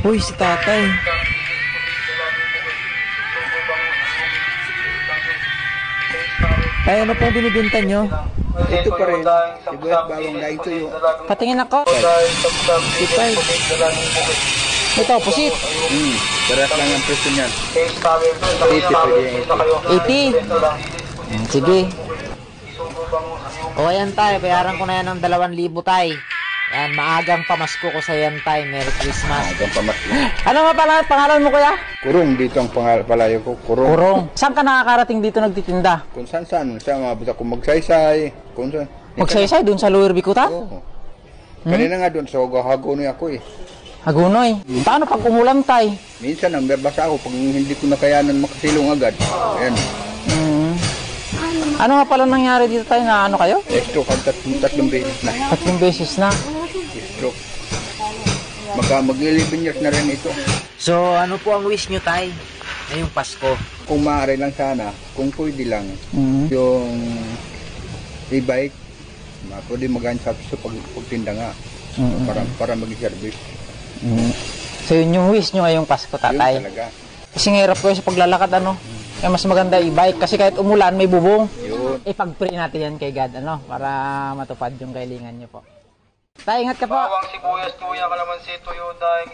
Uy, si tatay. Ay, ano pong binibinta nyo? Ito pa rin. Sibuyas bawang daing tuyo. Patingin ako. Sipay. Ito, pusit. Beras lang ang presyo niyan. 80 pwede yung 80. Sige. O, ayan tay. Bayaran ko na yan ng 2,000 tay. Yan, maagang pamasko ko sa yan tay. Merry Christmas. Maagang pamasko. Ano nga pala pangalan mo kuya? Kurong dito ang palayo ko. Kurong. Kurong. Saan ka nakakarating dito nagtitinda? Kung saan. Siya mabasa kung magsaysay. Kung saan. Magsaysay doon sa Lower Bikutan? Oo. Kanina nga doon sa Hagonoy ako eh. Hagunoy. Paano pag umulan tay? Minsan ang basa ako pag hindi ko nakayanan makasilong agad. Ayan. Ano nga pala nangyari dito tayo na ano kayo? Stroke ang tatlong beses na. 3 beses na. Stroke. Mag-11 years na rin ito. So, ano po ang wish nyo tay? Ngayong Pasko. Kung maaari lang sana, kung pwede lang, yung e-bike, pwede magaan sa pagtinda nga. Para mag-service. So, yun yung wish nyo ngayong Pasko, tatay? Yun talaga. Kasi ngirap ko sa paglalakad, ano? Eh, mas maganda e-bike kasi kahit umulan, may bubong. Yun. Ipag-pray natin yan kay God, ano? Para matupad yung kailingan nyo po. Tay, ingat ka po. Bawang sibuyas, tuya, kalamansi, tuyo, daing,